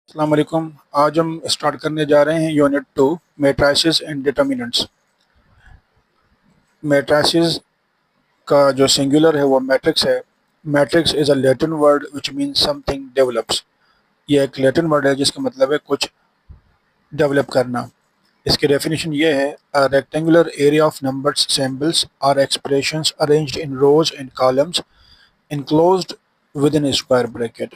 अस्सलाम वालेकुम। आज हम स्टार्ट करने जा रहे हैं unit 2 matrices and determinants. Matrices का जो सिंगुलर है वो मैट्रिक्स है। Matrix is a Latin word which means something develops. ये एक लैटिन वर्ड है जिसका मतलब है कुछ डेवलप करना। इसकी डेफिनेशन ये है, a rectangular area of numbers symbols और expressions arranged in rows and columns enclosed within a square bracket.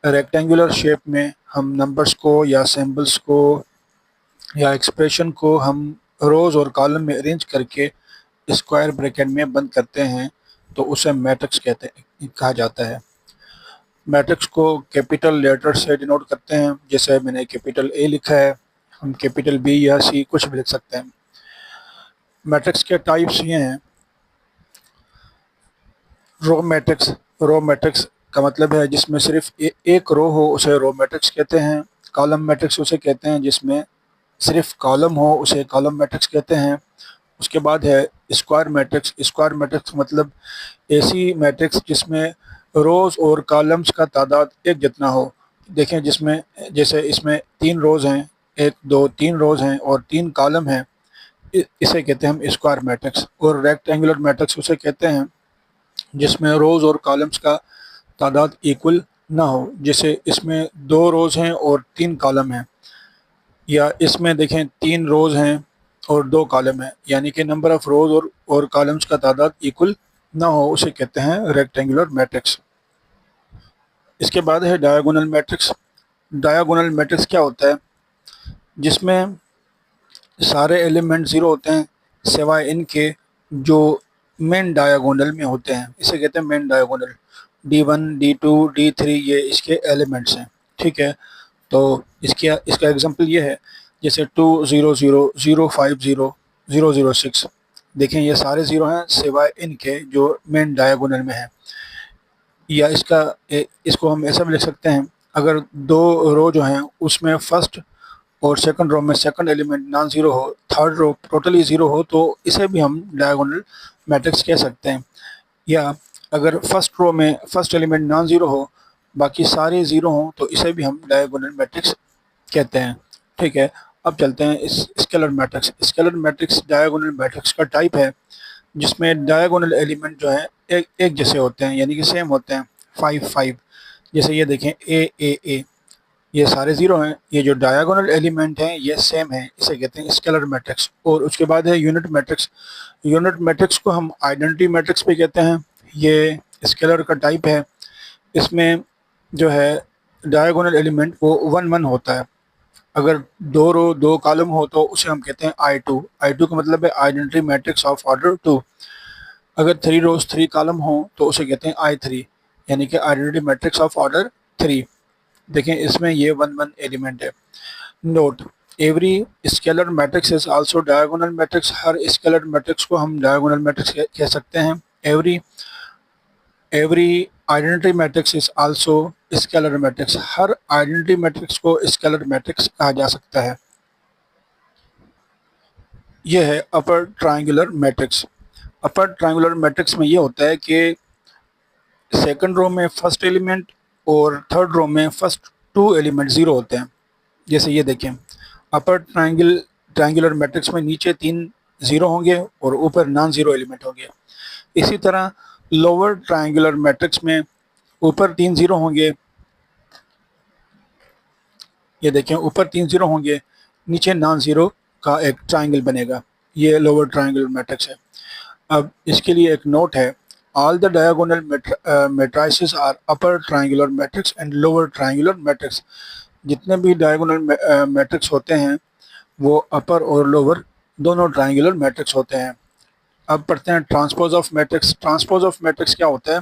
Rectangular shape में हम नंबर्स को या सिंबल्स को या एक्सप्रेशन को हम रोज़ और कॉलम में अरेंज करके स्क्वायर ब्रैकेट में बंद करते हैं तो उसे मैट्रिक्स कहा जाता है। मैट्रिक्स को कैपिटल लेटर से डिनोट करते हैं, जैसे मैंने कैपिटल ए लिखा है, हम कैपिटल बी या सी कुछ भी लिख सकते हैं। मैट्रिक्स के टाइप्स ये हैं। रो मैट्रिक्स का मतलब है जिसमें सिर्फ एक रो हो उसे रो मैट्रिक्स कहते हैं। कॉलम मैट्रिक्स उसे कहते हैं जिसमें सिर्फ कॉलम हो उसे कॉलम मैट्रिक्स कहते हैं। उसके बाद है स्क्वायर मैट्रिक्स। स्क्वायर मैट्रिक्स मतलब ऐसी मैट्रिक्स जिसमें रोज़ और कॉलम्स का तादाद एक जितना हो। देखें, जिसमें जैसे इसमें 3 रोज़ हैं, 1 2 3 रोज़ हैं और 3 कॉलम हैं, इसे कहते हैं हम स्क्वायर मैट्रिक्स। और रेक्टेंगुलर मैट्रिक्स उसे कहते हैं जिसमें रोज़ और कॉलम्स का तादाद इक्वल ना हो। जैसे इसमें 2 रोज़ हैं और 3 कॉलम हैं, या इसमें देखें 3 रोज़ हैं और 2 कॉलम हैं, यानी कि नंबर ऑफ रोज़ और कॉलम्स का तादाद इक्वल ना हो, उसे कहते हैं रेक्टेंगुलर मैट्रिक्स। इसके बाद है डायगोनल मैट्रिक्स। डायगोनल मैट्रिक्स क्या होता है? जिसमें सारे एलिमेंट ज़ीरो होते हैं सिवाय इनके जो मेन डायगोनल में होते हैं, इसे कहते हैं main diagonal. D1 D2 D3 ये इसके एलिमेंट्स हैं। ठीक है, तो इसका एग्जांपल ये है, जैसे 2 0 0 0 5 0 0 0 6। देखें, ये सारे ज़ीरो हैं सिवाय इनके जो मेन डायगोनल में हैं। या इसको हम ऐसा भी लिख सकते हैं, अगर 2 रो जो हैं उसमें फर्स्ट और सेकंड रो में सेकंड एलिमेंट नॉन ज़ीरो हो, थर्ड रो टोटली ज़ीरो हो, तो इसे भी हम डायगोनल मैट्रिक्स कह सकते हैं। या अगर फर्स्ट रो में फर्स्ट एलिमेंट नॉन ज़ीरो हो, बाकी सारे ज़ीरो हों, तो इसे भी हम डायगोनल मैट्रिक्स कहते हैं। ठीक है, अब चलते हैं इस scalar matrix. Scalar matrix diagonal matrix का टाइप है जिसमें डायगोनल एलिमेंट जो है एक जैसे होते हैं, यानी कि सेम होते हैं, 5 5। जैसे ये देखें ए, ये सारे ज़ीरो हैं, ये जो डायगोनल एलिमेंट हैं ये सेम है, इसे कहते हैं स्केलर मैट्रिक्स। और उसके बाद है यूनिट मैट्रिक्स। यूनिट मैट्रिक्स को हम आइडेंटिटी मैट्रिक्स भी कहते हैं। ये स्केलर का टाइप है। इसमें जो है डायगोनल एलिमेंट वो 1 1 होता है। अगर 2 रो 2 कॉलम हो तो उसे हम कहते हैं I2। I2 का मतलब है आइडेंटिटी मैट्रिक्स ऑफ ऑर्डर 2। अगर 3 रोज 3 कॉलम हो तो उसे कहते हैं I3, यानी कि आइडेंटिटी मैट्रिक्स ऑफ ऑर्डर 3। देखें, इसमें ये 1 1 एलिमेंट है। Note, every scalar matrix is also diagonal matrix. Her scalar matrix को हम डायगोनल मैट्रिक्स कह सकते हैं। Every identity matrix is also scalar matrix. Her identity matrix को स्केलर मैट्रिक्स कहा जा सकता है। यह है अपर triangular matrix. Upper triangular matrix में ये होता है कि सेकंड रो में फर्स्ट एलिमेंट और थर्ड रो में फर्स्ट 2 एलिमेंट ज़ीरो होते हैं। जैसे ये देखें, अपर ट्रायंगुलर मैट्रिक्स में नीचे 3 ज़ीरो होंगे और ऊपर नॉन ज़ीरो एलिमेंट होंगे। इसी तरह लोअर ट्रायंगुलर मैट्रिक्स में ऊपर 3 ज़ीरो होंगे, ये देखें ऊपर 3 ज़ीरो होंगे, नीचे नॉन ज़ीरो का एक ट्रायंगल बनेगा। ये लोअर ट्रायंगुलर मैट्रिक्स है। अब इसके लिए एक नोट है, all the diagonal matrices are upper triangular matrix and lower triangular matrix. जितने भी डायगोनल मैट्रिक्स होते हैं वो अपर और लोअर दोनों ट्रायंगुलर मैट्रिक्स होते हैं। अब पढ़ते हैं transpose of matrix. Transpose of matrix क्या होता है?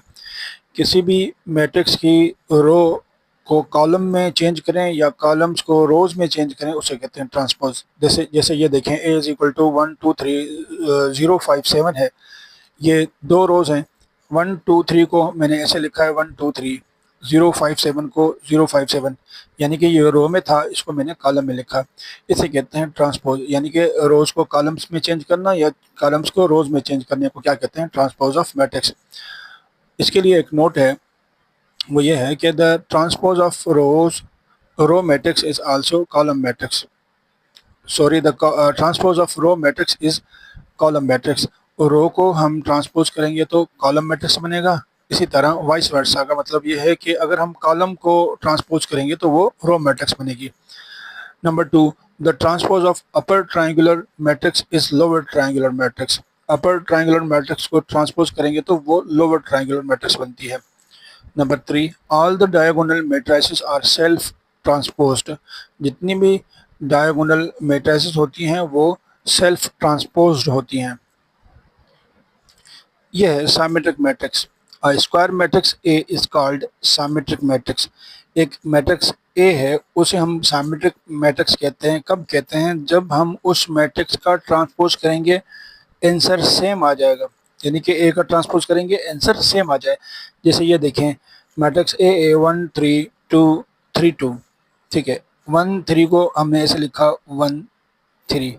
किसी भी मैट्रिक्स की रो को कॉलम में चेंज करें या कॉलम्स को रोज में चेंज करें, उसे कहते हैं ट्रांसपोज। जैसे ये देखें, A इज इक्वल टू 1 2 3 0 5 7 है। ये 2 रोज हैं, 1 2 3 को मैंने ऐसे लिखा है 1 2 3, 0 5 7 को 0 5 7, यानी कि ये रो में था, इसको मैंने कॉलम में लिखा। इसे कहते हैं ट्रांसपोज, यानी कि रोज को कॉलम्स में चेंज करना या कॉलम्स को रोज में चेंज करने को क्या कहते हैं? Transpose of matrix. इसके लिए एक नोट है, वो ये है कि the transpose of rows row matrix is also column matrix. Sorry, the transpose of row matrix is column matrix. Row को हम ट्रांसपोज करेंगे तो कॉलम मैट्रिक्स बनेगा। इसी तरह वाइस वर्सा का मतलब ये है कि अगर हम कॉलम को ट्रांसपोज करेंगे तो वो रो मैट्रिक्स बनेगी। Number 2, the transpose of upper triangular matrix is lower triangular matrix. Upper triangular matrix को ट्रांसपोज करेंगे तो वो लोअर ट्रायंगुलर मैट्रिक्स बनती है। Number 3, all the diagonal matrices are self transposed. जितनी भी डायगोनल मैट्रिसेस होती हैं वो सेल्फ ट्रांसपोज्ड होती हैं। यह है symmetric matrix. A square matrix A is called symmetric matrix. एक मैट्रिक्स ए है उसे हम सिमेट्रिक मैट्रिक्स कहते हैं। कब कहते हैं? जब हम उस मैट्रिक्स का ट्रांसपोज करेंगे आंसर सेम आ जाएगा, यानी कि ए का ट्रांसपोज करेंगे आंसर सेम आ जाए। जैसे ये देखें, मैट्रिक्स ए 1 3 2 3 2, ठीक है। 1 3 को हमने ऐसे लिखा 1 3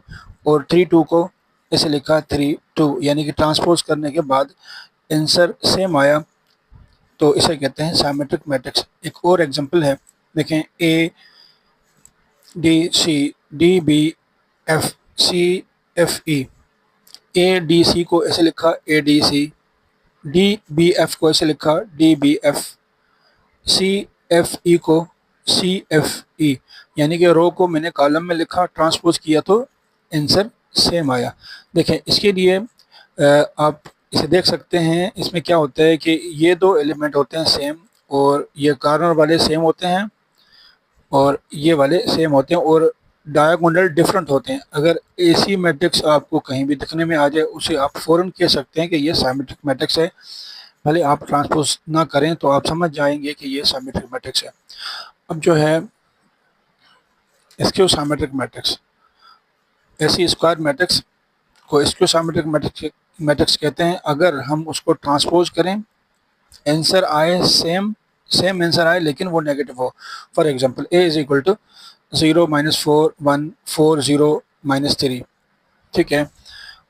और 3 2 को ऐसे लिखा 3 2, यानी कि ट्रांसपोज करने के बाद आंसर सेम आया, तो इसे कहते हैं सिमेट्रिक मैट्रिक्स। एक और एग्जांपल है, देखें A D C D B F C F E. A D C को ऐसे लिखा A D C, D B F को ऐसे लिखा D B F, C F E को सी एफ ई, यानी कि रो को मैंने कॉलम में लिखा, ट्रांसपोज किया तो आंसर सेम आया। देखें इसके लिए आप इसे देख सकते हैं। इसमें क्या होता है कि ये दो एलिमेंट होते हैं सेम, और ये कॉर्नर वाले सेम होते हैं और ये वाले सेम होते हैं, और डायगोनल डिफरेंट होते हैं। अगर ऐसी मैट्रिक्स आपको कहीं भी दिखने में आ जाए उसे आप फ़ौरन कह सकते हैं कि ये सिमेट्रिक मैट्रिक्स है। भले आप ट्रांसपोज ना करें तो आप समझ जाएंगे कि ये सिमेट्रिक मैट्रिक्स है। अब जो है स्क्यू-सिमेट्रिक मैट्रिक्स, ऐसी स्क्वायर मैट्रिक्स को स्क्यू-सिमेट्रिक मैट्रिक्स कहते हैं। अगर हम उसको ट्रांसपोज करें आंसर आए सेम आंसर आए लेकिन वो नेगेटिव हो। For example A is equal to 0 -4 1 4 0 -3, ठीक है,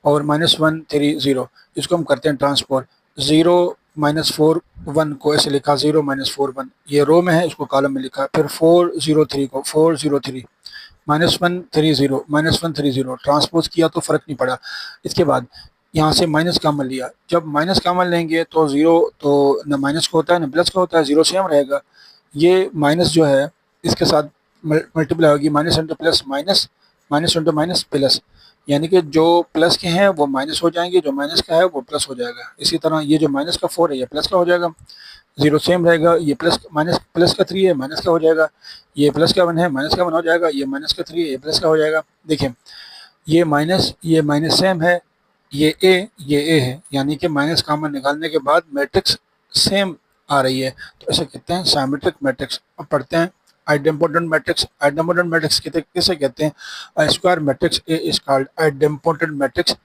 और -1 3 0, इसको हम करते हैं ट्रांसपोज। 0 -4 1 को ऐसे लिखा 0 -4 1, ये रो में है, इसको कॉलम में लिखा। फिर 4 0 3 को 4 0 3 -1 3 0 -1 3 0, ट्रांसपोज किया तो फ़र्क नहीं पड़ा। इसके बाद यहाँ से माइनस कॉमन लिया। जब माइनस कॉमन लेंगे तो ज़ीरो तो न माइनस का होता है न प्लस का होता है, ज़ीरो सेम रहेगा। ये माइनस जो है इसके साथ मल्टीप्लाई होगी, minus into plus minus, minus into minus plus, यानी कि जो प्लस के हैं वो माइनस हो जाएंगे, जो माइनस का है वो प्लस हो जाएगा। इसी तरह ये जो माइनस का 4 है ये प्लस का हो जाएगा, ज़ीरो सेम रहेगा। ये प्लस माइनस प्लस का 3 है माइनस का हो जाएगा, ये प्लस का 1 है माइनस का 1 हो जाएगा, ये माइनस का 3 है ये प्लस का हो जाएगा। देखिए ये माइनस सेम है, ये ए है, यानी कि माइनस कॉमन निकालने के बाद मैट्रिक्स सेम आ रही है, तो इसे कहते हैं सिमेट्रिक मैट्रिक्स। अब पढ़ते हैं आइडेम्पोटेंट मैट्रिक्स। आइडेम्पोटेंट मैट्रिक्स किसे कहते हैं? A square matrix A is called idempotent matrix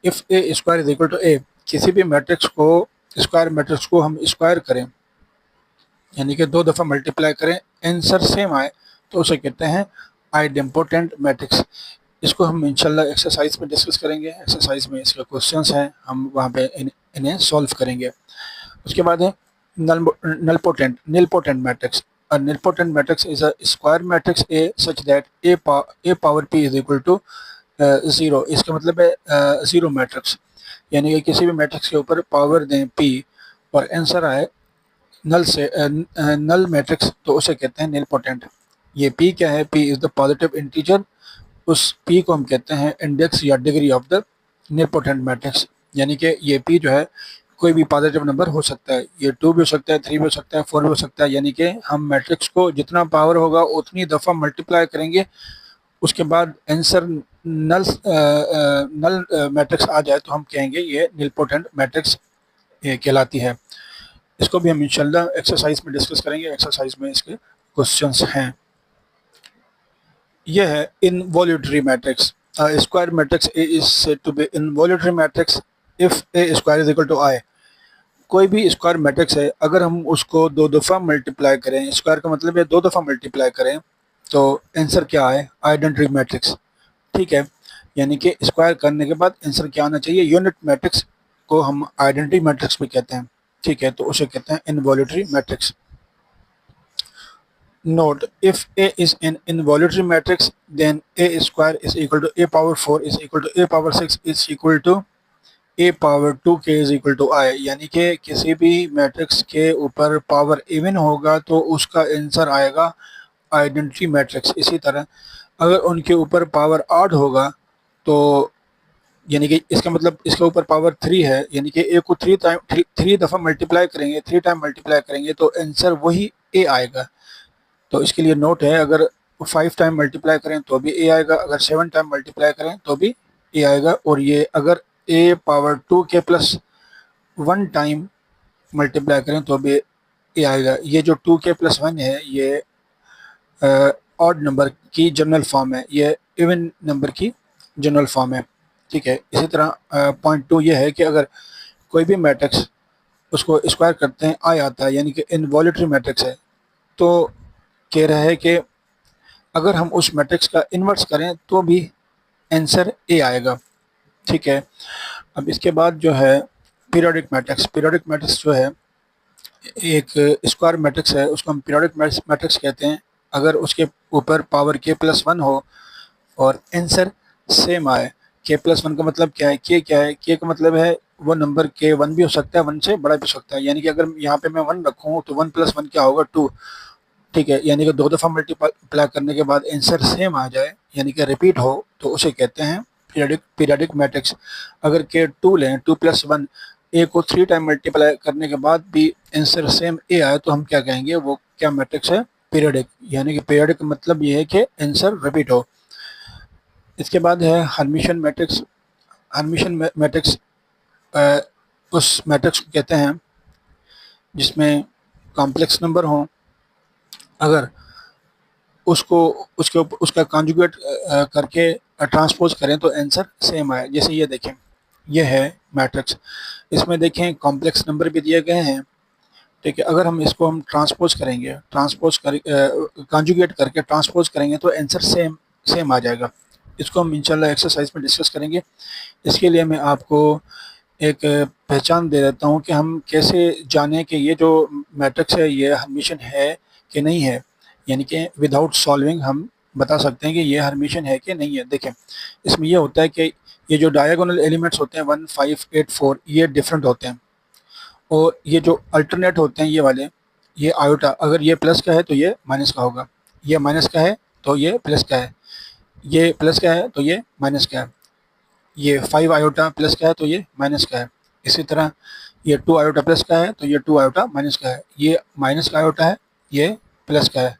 if A square is equal to A. किसी भी मैट्रिक्स को, स्क्वायर मैट्रिक्स को हम स्क्वायर करें, यानी कि 2 दफ़ा मल्टीप्लाई करें, आंसर सेम आए, तो उसे कहते हैं आइडेम्पोटेंट मैट्रिक्स। इसको हम इंशाल्लाह एक्सरसाइज में डिस्कस करेंगे। एक्सरसाइज में इसके क्वेश्चंस हैं, हम वहाँ पे इन्हें सॉल्व करेंगे। उसके बाद है nilpotent matrix. A nilpotent matrix is a square matrix A such that a power p is equal to 0। इसका मतलब है ज़ीरो मैट्रिक्स, यानी कि किसी भी मैट्रिक्स के ऊपर पावर दें p और आंसर आए नल मैट्रिक्स, तो उसे कहते हैं nilpotent। ये p क्या है? p is the positive integer, उस p को हम कहते हैं इंडेक्स या degree of the nilpotent matrix, यानी कि ये p जो है कोई भी पॉजिटिव नंबर हो सकता है, ये 2 भी हो सकता है, 3 भी हो सकता है, 4 भी हो सकता है, यानी कि हम मैट्रिक्स को जितना पावर होगा उतनी दफ़ा मल्टीप्लाई करेंगे, उसके बाद आंसर नल मैट्रिक्स आ जाए तो हम कहेंगे ये nilpotent मैट्रिक्स कहलाती है। इसको भी हम इंशाल्लाह एक्सरसाइज में डिस्कस करेंगे। एक्सरसाइज में इसके क्वेश्चंस हैं। यह है involutory matrix. Square matrix A is said to be involutory matrix if A square is equal to I. कोई भी स्क्वायर मैट्रिक्स है, अगर हम उसको 2 दफ़ा मल्टीप्लाई करें, स्क्वायर का मतलब है 2 दफ़ा मल्टीप्लाई करें, तो आंसर क्या आए? आइडेंटिटी मैट्रिक्स, ठीक है। यानी कि स्क्वायर करने के बाद आंसर क्या आना चाहिए? यूनिट मैट्रिक्स को हम आइडेंटिटी मैट्रिक्स भी कहते हैं, ठीक है, तो उसे कहते हैं involutory matrix. Note: if A is an involutory matrix, then A square is equal to A power 4 is equal to A power 6 is equal to A power 2k is equal to I। यानी कि किसी भी matrix के ऊपर power even होगा तो उसका answer आएगा आइडेंटिटी मैट्रिक्स। इसी तरह अगर उनके ऊपर पावर आड होगा तो यानी कि इसका मतलब इसके ऊपर पावर 3 है, यानी कि ए को 3 दफ़ा मल्टीप्लाई करेंगे, 3 टाइम मल्टीप्लाई करेंगे तो आंसर वही ए आएगा। तो इसके लिए नोट है, अगर 5 टाइम मल्टीप्लाई करें तो भी ए आएगा, अगर 7 टाइम मल्टीप्लाई करें तो भी ए आएगा, और ये अगर ए पावर 2 के प्लस 1 टाइम मल्टीप्लाई करें तो भी ए आएगा। ये जो 2 के प्लस 1 है ये ऑड नंबर की जनरल फॉर्म है, ये इवन नंबर की जनरल फॉर्म है। ठीक है। इसी तरह पॉइंट 2 ये है कि अगर कोई भी मैट्रिक्स उसको स्क्वायर करते हैं आई आता है, यानी कि इनवॉल्यूटरी मैट्रिक्स है, तो कह रहा है कि अगर हम उस मैट्रिक्स का इन्वर्स करें तो भी आंसर ए आएगा। ठीक है। अब इसके बाद जो है पीरियोडिक मैट्रिक्स जो है एक स्क्वायर मैट्रिक्स है, उसको हम पीरियोडिक मैट्रिक्स कहते हैं। अगर उसके ऊपर पावर के प्लस 1 हो और आंसर सेम आए। के प्लस 1 का मतलब क्या है? के क्या है? के का मतलब है वो नंबर के 1 भी हो सकता है, 1 से बड़ा भी हो सकता है। यानी कि अगर यहाँ पे मैं 1 रखूँ तो 1 प्लस 1 क्या होगा? 2। ठीक है। यानी कि 2 दफ़ा मल्टीप्लाई करने के बाद आंसर सेम आ जाए, यानी कि रिपीट हो, तो उसे कहते हैं पीरियोडिक मैट्रिक्स। अगर के 2 लें, 2 प्लस 1, ए को 3 टाइम मल्टीप्लाई करने के बाद भी आंसर सेम ए आए तो हम क्या कहेंगे? वो क्या मैट्रिक्स है? पीरियोडिक। यानी कि पीरियोडिक का मतलब ये है कि आंसर रिपीट हो। इसके बाद है हर्मिशियन मैट्रिक्स। हर्मिशियन मैट्रिक्स उस मैट्रिक्स को कहते हैं जिसमें कॉम्प्लेक्स नंबर हों, अगर उसको उसका कॉन्जुगेट करके ट्रांसपोज करें तो आंसर सेम आए। जैसे ये देखें, ये है मैट्रिक्स, इसमें देखें कॉम्प्लेक्स नंबर भी दिए गए हैं। ठीक है। अगर हम इसको ट्रांसपोज करेंगे, कॉन्जुगेट करके ट्रांसपोज करेंगे तो आंसर सेम आ जाएगा। इसको हम इंशाल्लाह एक्सरसाइज में डिस्कस करेंगे। इसके लिए मैं आपको एक पहचान दे देता हूँ कि हम कैसे जानें कि ये जो मैट्रिक्स है ये हर्मिशियन है कि नहीं है। यानी कि विदाउट सॉल्विंग हम बता सकते हैं कि ये हर्मिशियन है कि नहीं है। देखें, इसमें ये होता है कि ये जो डायगोनल एलिमेंट्स होते हैं 1, 5, 8, 4, ये डिफरेंट होते हैं, और ये जो अल्टरनेट होते हैं ये वाले, ये आयोटा, अगर ये प्लस का है तो ये माइनस का होगा, ये माइनस का है तो ये प्लस का है, ये प्लस का है तो ये माइनस का है, ये 5 आयोटा प्लस का है तो ये माइनस का है। इसी तरह ये 2 आयोटा प्लस का है तो ये 2 आयोटा माइनस का है, ये माइनस का आयोटा है, ये प्लस का है।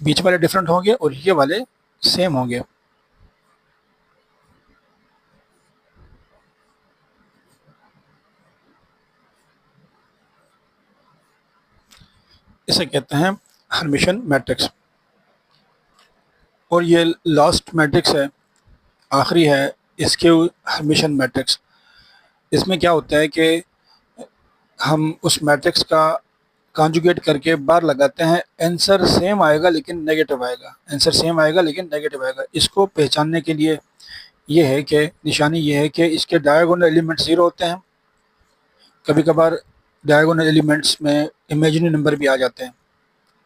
बीच वाले डिफरेंट होंगे और ये वाले सेम होंगे। इसे कहते हैं हर्मिशियन मैट्रिक्स। और ये लास्ट मैट्रिक्स है, आखिरी है, स्क्यू हर्मिशियन मैट्रिक्स। इसमें क्या होता है कि हम उस मैट्रिक्स का कॉन्जुगेट करके बार लगाते हैं, आंसर सेम आएगा लेकिन नेगेटिव आएगा, आंसर सेम आएगा लेकिन नेगेटिव आएगा। इसको पहचानने के लिए ये है कि निशानी ये है कि इसके डायगोनल एलिमेंट्स 0 होते हैं। कभी कभार डायगोनल एलिमेंट्स में इमेजिनरी नंबर भी आ जाते हैं।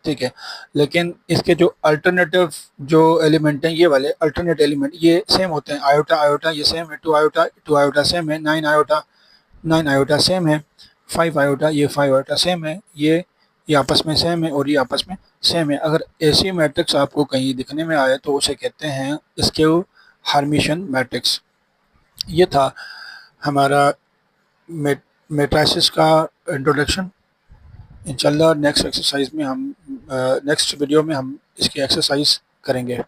ठीक है। लेकिन इसके जो अल्टरनेटिव जो एलिमेंट हैं, ये वाले अल्टरनेट एलिमेंट, ये सेम होते हैं। आयोटा आयोटा ये सेम है, 2 आयोटा सेम है, 9 आयोटा सेम है, 5 आयोटा ये 5 आयोटा सेम है, ये आपस में सेम है और ये आपस में सेम है। अगर ऐसी मैट्रिक्स आपको कहीं दिखने में आए तो उसे कहते हैं स्क्यू हर्मिशियन मैट्रिक्स। ये था हमारा मैट्रिसेस का इंट्रोडक्शन। इंशाल्लाह नेक्स्ट वीडियो में हम इसकी एक्सरसाइज करेंगे।